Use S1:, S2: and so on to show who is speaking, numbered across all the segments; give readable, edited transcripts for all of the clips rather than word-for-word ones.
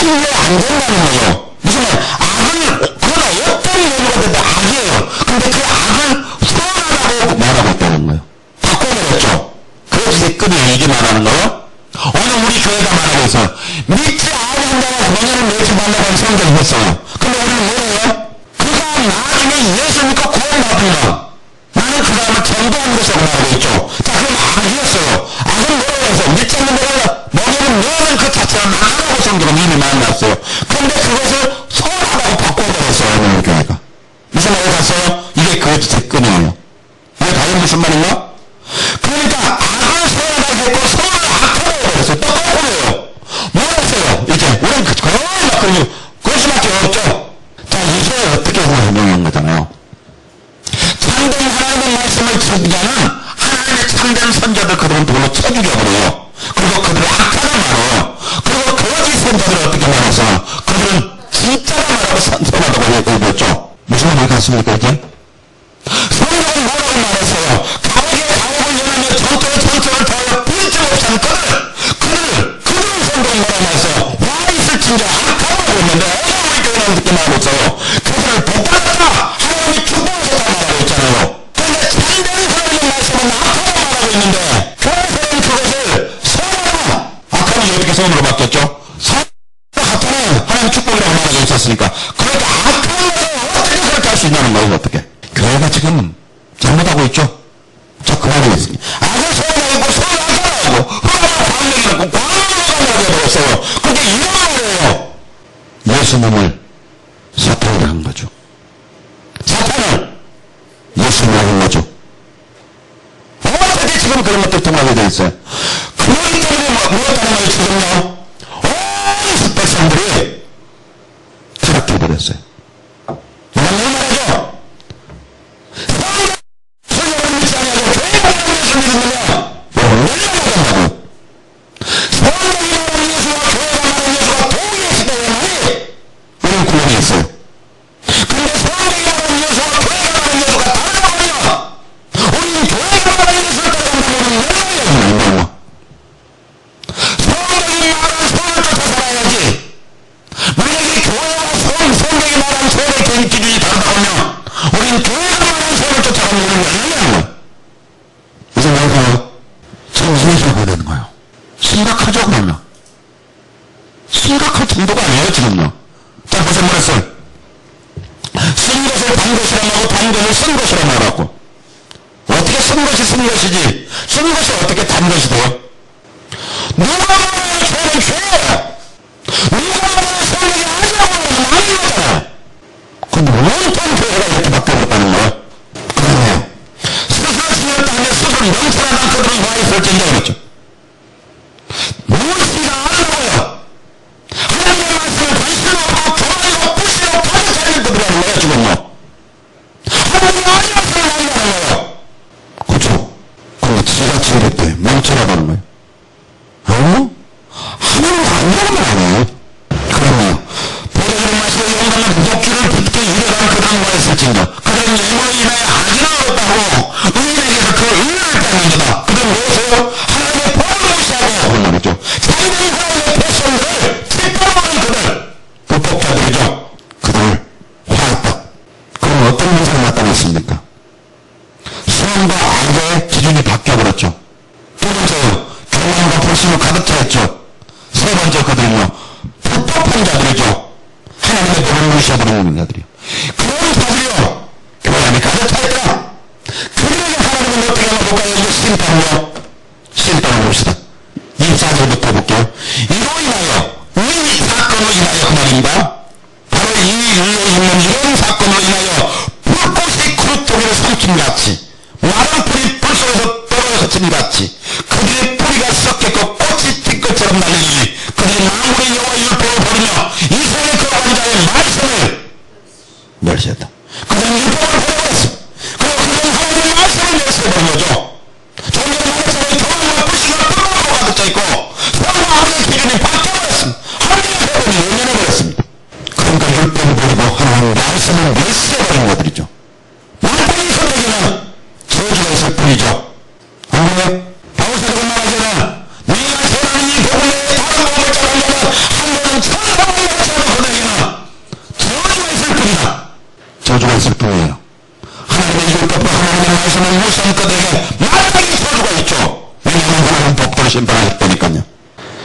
S1: 참여 안 된다는 거예요. 무슨 말? 악을, 그건 어떤 의미가 된다? 악이에요. 근데 그 악을 선하다고 말하고 있다는 거예요. 바꿔버렸죠. 그래서 댓글이 이게 말하는 거예요. 오늘 우리 교회가 말하고 있어요. 믿지 않는다고 너희는 믿지 말라고 하는 성경이 있어요. 근데 우리는 뭐예요? 그가 나중에 예수 믿고 구원받으면 나는 그 다음에 전도하는 것이라고 말하고 있죠. 자, 그럼 악이었어요. 악은 뭐라고 해서 믿지 않는다고 너는 그 자체가 나라고 성경은 이미 만났어요. 그런데 그것을 선하다고 바꿔버렸어요. 오늘 교회가. 무슨 말을 갔어요? 이게 그 댓글이에요. 이게 과연 무슨 말인가? 그러니까 악을 선하다고 했고 선을 악하다고 그랬어요. 똑같아요. 뭐 했어요? 이제 우리는 그럴 수밖에 없죠. 자, 이제 어떻게 설명한 거잖아요. 참된 하나님의 말씀을 전자는 하나님의 참된 선자들 그들은 돌로 쳐 죽여버려요. 그리고 그들을 악하다 말아요. 그리고 거짓 선자들을 어떻게 말해서 그들은 진짜로 말하고 선하다고 얘기했죠. 무슨 말 같습니까 이게? 성경은 뭐라고 말했어요? 가옥에 가옥을 연하며 전투에 전투를 더하여 빈적 없이 그들은 성경이 뭐라고 말했어요? 와 있을진저 악하다고 했는데 우리 교회는 어떻게 말하고 있어요? 그들을 복받았다 하나님이 축복하셨다 말하고 있잖아요. 그런데 참된 하나님의 말씀은 악하다고 말하고 있는데 교회에서는 그것을 선하다 악하면 어떻게 선으로 바뀌었죠? 선하다 하나님 축복이라고 말하고 있었으니까 그러니까 악한 것을 어떻게 그렇게 할 수 있냐는 거예요. 어떻게? 교회가 지금 잘못하고 있죠? 자, 그 말이 있습니다. 악을 선하고 선을 악하고 흑암을 광명이라고 광명을 해버렸어요. 그게 이런 거예요. 예수님을 사탄을 한 거죠. 사탄을 예수님을 한 거죠. 어떻게 지금 그런 것들 통하게 돼 있어요? 그러기 때문에 무엇하는 거예요 지금요? 온 백성들이 타락해버렸어요. 이건 왜 말하죠? 성경을 믿지 않냐고 교회가 예수 믿으면 원래라고 성경이 말하는 예수와 교회가 말하는 예수가 동일시 때문에 우리는 구원이 있어요. 근데 성경이 말하는 예수와 교회가 말하는 예수가 다르거든요. 우리는 교회가 말하는 예수를 따라간다면 원래예요. 성경이 말하는 소를 쫓아 살아야지. 만약에 교회와 성경이 말하는 소의 기준이 다르다면 우리는 교회가 말하는 소를 쫓아가면 우리는 원래예요. 이제 뭘까요? 지금 이해가 되는 거예요. 심각하죠 그러면? 심각할 정도가 아니에요 지금요. 자, 무슨 말했어요? 쓴 것을 단 것이라 말하고 단 것을 쓴 것이라 말하고 어떻게 쓴 것이 쓴 것이지 쓴 것이 어떻게 단 것이 돼요? 누가 말하는 죄는 죄예요. 누가 말하는 성경이 아니라고 하면 아닌 거잖아요. 근데 원통 교회가 이렇게 바뀌어버렸다는 거예요? 그러네요. 스스로 지을 땅에 스스로 명철한 그들이 와 있을진데 그렇죠. 무엇이나 아니고요. 하나님의 말씀을 관심을 없고 교만이고 부시고 파괴하는 그들이라는 거예요 지금요. 하나님이 아니었으면 아니라는 거예요. 그렇죠. 근데 지가 지을 때 명철하다는 거예요. 어? 하나님이 아니라는 말 아니에요? 그러네요. 보도주를 마시고 영광을 목줄을 붙게 이래간 그들은 와 있을진데 그들은 예물로 인하여 악인을 얻었다고 의인에게서 그 의인을 빼는 거다. 그들은 무엇이에요? 하나님의 법을 무시하고 그런 말이죠. 참된 하나님의 백성들을 책망하는 그들 불법자들이죠. 그들 화했다. 그럼 어떤 문제가 나타났습니까? 선과 악의 기준이 바뀌어버렸죠. 두 번째요. 교만과 불신을 가득 차있죠. 세 번째 그들은요. 불법한 자들이죠. 하나님의 법을 무시해버리는 자들이요. 그런 자들이요. 교회 안에 가득 차있다. 그들에게 하나님은 어떻게 하나 볼까요? 이거 심판이요. 심판을 봅시다. 24절부터 볼게요. 이로 인하여 이 사건으로 인하여 그 말입니다. 바로 이 위에 있는 이런 사건으로 인하여 불꽃이 그릇토기를 삼킴같이 마른 풀이 불 속에서 떨어져서 짐같이 그들의 뿌리가 썩겠고 꽃이 뒷것처럼 날리니 그들이 마무리 여호와 율법을 버리며 이스라엘의 그 왕자의 말씀을 하나님은 천사를 해쳐도 그들에게는 저주가 있을 뿐이다. 저주가 있을 뿐이에요. 하나님의 율법과 하나님의 말씀을 무시한 그들에게 마땅히 저주가 있죠. 왜냐하면 하나님은 복도를 심판하셨다니까요.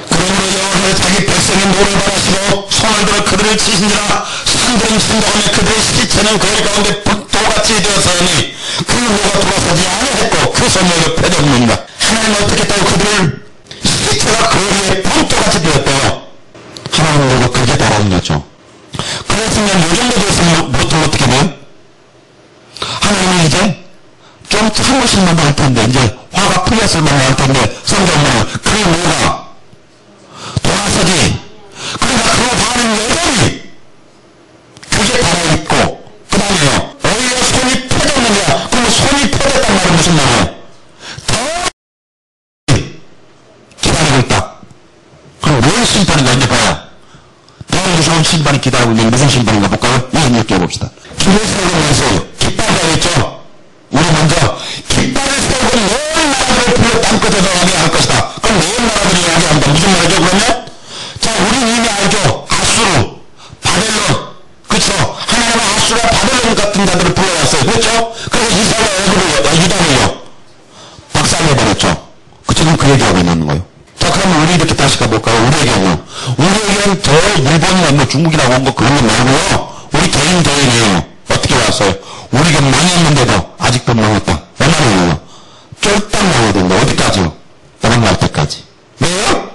S1: 그러므로 여호와께서 자기 백성의 노를 바라시고 손을 들어 그들을 치신지라 산들은 진동하며 그들의 시체는 거리 가운데 불도같이 되었으니 그 무가 돌아서지 아니했고 그 손으로 패대없느니라. 하나님은 어떻게 했다고 그들을 시체가 거리에 불도같이 되었대요. 하나님은 그게 바라는 거죠. 그랬으면 요 정도 됐으면 보통 어떻게 돼요? 하나님은 이제 좀 참으실만 할 텐데 이제 화가 풀렸을 만한 할 텐데 성경은 그 무가 돌아서지. 그러니까 그거 봐는 여전히 그게 달아있고 그 다음에요. 오히려 손이 펴졌느냐. 그러면 손이 펴졌단 말은 무슨 말이에요? 더 기다리고 있다. 그럼 뭘 심판인가 이제 봐요. 더 무서운 심판이 기다리고 있는 무슨 심판인가 볼까요? 이거 느껴봅시다. 길을 세우고 있어요. 깃발을 했죠. 우리 먼저 깃발을 세우고 온 나라들을 불러 땅끝에 들어가게 할 것이다. 그럼 온 나라들이 이야기한다. 무슨 말이죠 그러면? 자, 우리 이미 알죠. 아수르, 바벨론, 그쵸? 하나님은 아수르와 바벨론 같은 자들을 불러왔어요. 그렇죠? 그래서 이스라엘 유다를요 박살내버렸죠. 지금 그 얘기하고 있는 거예요. 자, 그러면 우리 이렇게 다시 가볼까요? 우리에게는 저 일본이나 뭐 중국이나 온 거 그런 거 말고요. 우리 개인이에요. 어떻게 왔어요? 우리가 망했는데도 아직도 망했다. 얼마나 망해요? 쫄딱 망해야 된다. 어디까지요? 도망갈 때까지. 왜요?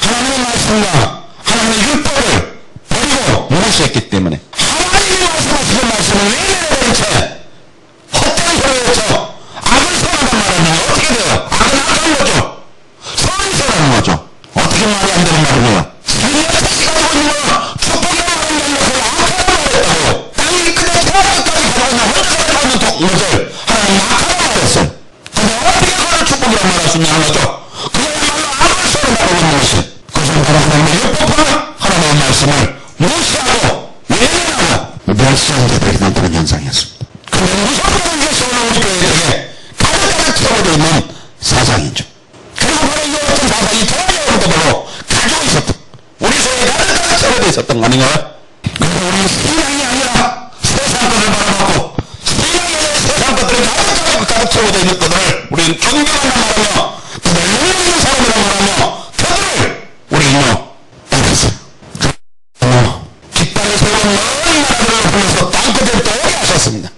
S1: 하나님의 말씀과 하나님의 율법을 버리고 무시했기 때문에. 하나님이 말씀하시는 말씀을 왜 내려버린 채 헛된 소리를 했죠. 악을 선하단 말하면 어떻게 돼요? 악은 악한 거죠. 선이 선하는 거죠. 어떻게 말이 안 되는 말이에요? 생명이 가지고 있는 거 축복이라고 하는 게 악하다고 말했다고요. 땅이 그냥 태어나기까지 가지고 있는 혼자 살아가는 동물들 하나님 악하다고 말했어요. 근데 어떻게 그걸 축복이라고 말할 수 있냐는 거죠. 그야말로 악을 선하다고 하는 것이. 그것은 바로 하나님의 율법과 하나님의 말씀을 무시하고 외면하고 멸시하는 자들이 나타나는 현상이었습니다. 근데 무서운 것이 오늘 우리 교회에게 가득가득 채워져 있는 사상이죠. 그리고 바로 이 어떤 사상이 저희로부터 바로 가지고 있었던 우리 속에 가득가득 채워져 있었던 거 아닌가요? 그래서 우리는 신앙이 아니라 세상 것을 바라보고 신앙이 아니라 세상 것들을 가득 채워져 있는 것들을 우리는 존경한다 말하며 그들 능력 있는 사람이라고 말하며 그들을 우리는요 따랐어요. 깃발을 세우고 먼 나라들을 불러서 땅끝을 떠오게 하셨습니다.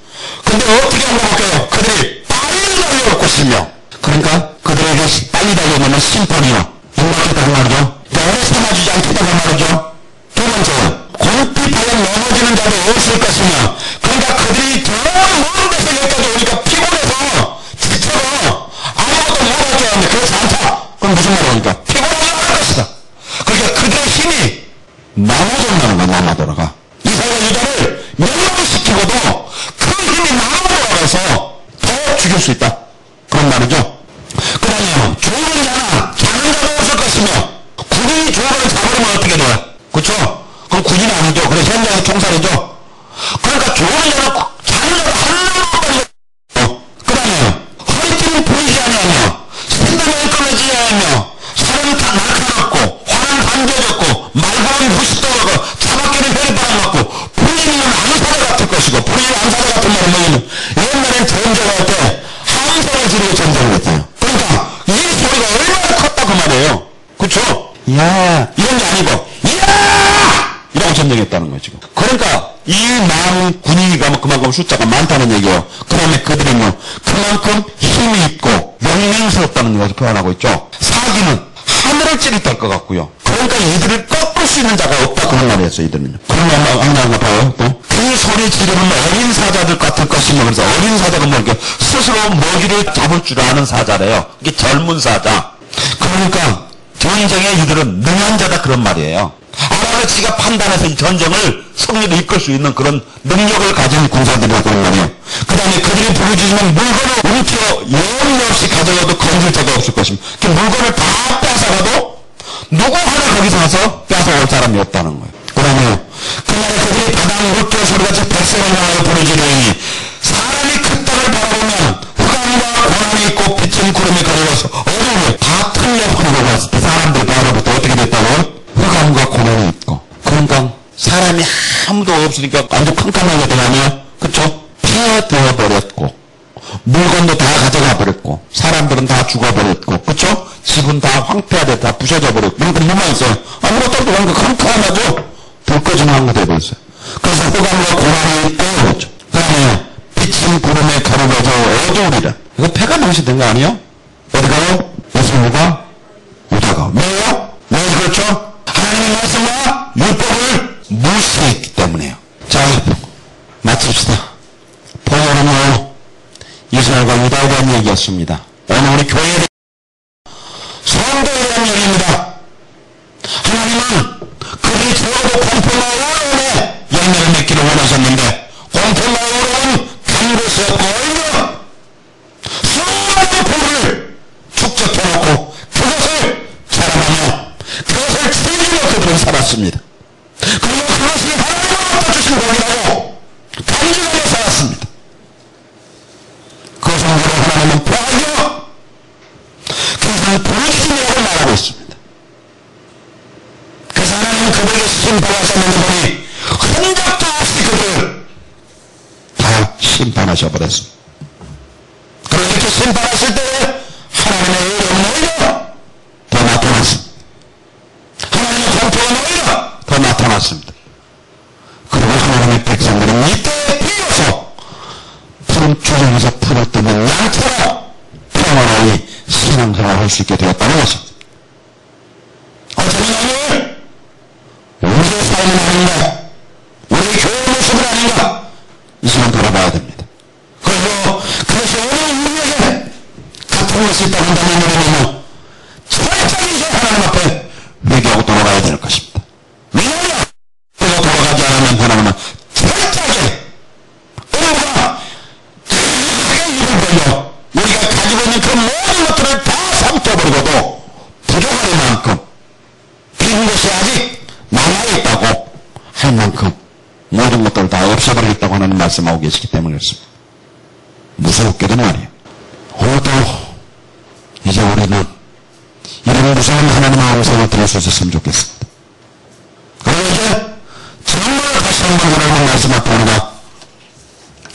S1: 근데 어떻게 한번 볼까요? 그들이 빨리 달려올 것이며 그러니까 그들에게 빨리 달려오면 심판이요 임박했다고 말이죠. 오래 참아주지 않겠다고 말이죠. 두 번째는 골피파에 넘어지는 자도 없을 것이며 그러니까 그들이 저 먼 데서 여기까지 오니까 피곤해서 지쳐서 아무것도 못할 줄 알았는데 그렇지 않다. 그럼 무슨 말입니까? 피곤하지 않을 것이다. 그러니까 그들의 힘이 나눠진다는 거야. 나눠들어가 이스라엘 유다를 멸망시키고도 그 힘이 나눠들어가서 더 죽일 수 있다. 그런 말이죠. 그 다음에 죽은 자나 자는 자도 없을 것이며 군인이 죽어를 잡으면 어떻게 돼요? 그쵸? 그럼 군인이 아니죠. 그래서 현장의 총살이죠. 그러니까 죽은 자나 자는 자도 하나도 그 다음에 허리띠는 보이지 아니하며 신당이 끊어지지 아니하며 살은 다 날카롭고 화는 반겨졌고 말고는 무시떠가고 차갑기는 혈이 빨아먹고 불리는 암사자 같을 것이고 불리는 암사자 같은 말은 뭐냐면 옛날엔 전쟁할 때 함성을 지르고 전쟁을 했어요. 그러니까 이 소리가 얼마나 컸다 그 말이에요. 그쵸? 이야 이런 게 아니고 이야 이라고 전쟁했다는 거예요 지금. 그러니까 이 많은 군인이 가면 그만큼 숫자가 많다는 얘기예요. 그 다음에 그들은요 그만큼 힘이 있고 영맹스럽다는 것을 표현하고 있죠. 사기는 하늘을 찌릿할 것 같고요. 그러니까 이들을 꺾을 수 있는 자가 없다 그런 말이었어요. 이들은요. 그러면 하나 봐요. 또 그 소리 지르는 어린 사자들 같을 것이며 그래서 어린 사자가 뭐 이렇게 스스로 먹이를 잡을 줄 아는 사자래요. 이게 젊은 사자. 그러니까 전쟁에 이들은 능한 자다 그런 말이에요. 알아서 지가 판단해서 이 전쟁을 승리로 이끌 수 있는 그런 능력을 가진 군사들이라고 그런 말이에요. 그 다음에 그들이 부르짖으면 물건을 움켜 영혼 없이 가져가도 건질 자가 없을 것입니다. 그 물건을 다 뺏어가도 누구 하나 거기서 와서 뺏어올 사람이 없다는 거예요. 그 다음에 그날에 그들이 바닥 물결 소리같이 백성을 향하여 부르짖으니 사람이 그 땅을 바라보면 흑암과 고난이 있고 빛은 구름이 가려워서 어둠을 다 틀려 버리고 갔을 때 사람들이 바라볼 때 어떻게 됐다고요? 흑암과 고난이 있다. 사람이 아무도 없으니까 완전 캄캄하게 되가며, 그쵸? 폐되어 버렸고, 물건도 다 가져가 버렸고, 사람들은 다 죽어버렸고, 그쵸? 집은 다 황폐하게 다 부셔져 버렸고, 그러니까 뭐만 있어요? 아무것도 없고, 그러니까 캄캄하죠? 불 꺼지는 한거 되버렸어요. 그래서 호감과 고난이 떠오르죠. 그 다음에, 빛은 구름에 가로가져 어두우리라. 이거 폐가 망신된 거 아니에요? 어디가요? 예수님과 오다가. 왜요? 왜 그렇죠? 하나님의 말씀과 율법을 무시했기 때문에요. 자, 마칩시다. 본문은요, 이스라엘과 유다에 대한 얘기였습니다. 오늘 우리 교회에 대한 성도에 대한 얘기입니다. 하나님은 그들이 적어도 공포와 어려움에 열매를 맺기를 원하셨는데, 공포와 어려움, 간 곳이 없고 오히려 수많은 포를 축적해놓고 그것을 자랑하며 그것을 즐기며 그들은 살았습니다. 그리고 그것이 하나님으로부터 주신 복이라고 간증하며 살았습니다. 그것을 하나님은 보아하여 그것을 보여주시려고 말하고 있습니다. 그래서 하나님은 그들에게 심판하셨는데 보니 흔적도 없이 그들 다 심판하셔버렸습니다. 그런데 이렇게 심판하실 때 하나님의 의로움은 오히려 더 나타났습니다. 하나님의 공평은 오히려 더 나타났습니다. 그리고 하나님의 백성들은 이때에 비로소 푸른 주정에서 풀을 뜨는 양처럼 평안하게 신앙생활을 할 수 있게 되었다는 것입니다. 어쩌면 오늘 우리의 삶은 아닌가, 우리의 교회 모습은 아닌가, 이 시간 돌아봐야 됩니다. 그리고 그것이 오늘 우리에게 같은 것이 있다고 한다면 우리는 철저히 하나님 앞에 회개하고 돌아가야 될 것입니다. 왜냐하면 우리가 돌아가지 않으면 하나님은 철저하게 우리가 크게 입을 벌려 우리가 가지고 있는 그 모든 것들을 다 삼켜버리고도 부족할 만큼 빈 것이 아직 남아있다고 할 만큼 모든 것들을 다 없애버리겠다고 하는 말씀하고 계시기 때문에 그렇습니다. 무섭게도 말이에요. 오늘도 이제 우리는 이런 무서운 하나님의 음성을 들을 수 있었으면 좋겠습니다. 그리고 이제 정말 다시 한번 하나님의 말씀 앞에 우리가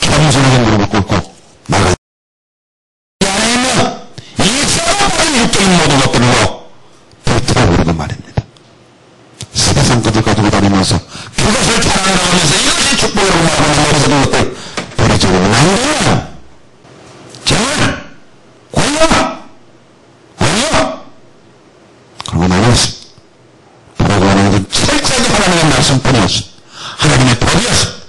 S1: 겸손하게 무릎을 꿇고 나가야 이 안에 있는 이 썩어버린 육적인 모든 것들로 불태워버리고 말입니다. 세상 것을 가지고 다니면서 그것을 자랑하면서 이것이 축복이라고 말하는 모든 것들 버려지고는 안 돼요. 정말 권력 아니요. 그러고 나왔습니다. 돌아가는 건 철저하게 하나님의 말씀뿐이었습니다. 하나님의 법이었습니다.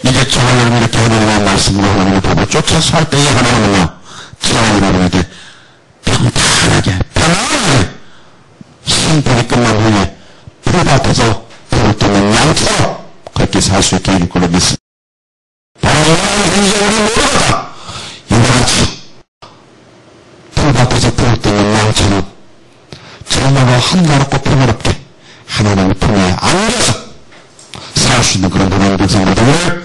S1: 이제 저를 이렇게 하나님의 말씀으로 하나님의 법을 쫓아서 할 때에 하나님은요, 저를 이렇게 평탄하게 편안하게 심판이 끝난 후에 풀밭에서 불을 뜨는 양처럼 그렇게 살 수 있게 일 걸로 믿습니다. 바로 이거는 이제 우리 모두가 이같이 풀밭에서 불을 뜨는 양처럼 정말로 한가롭고 평화롭게 하나님의 품에 안겨서 살 수 있는 그런 모든 백성들 되기를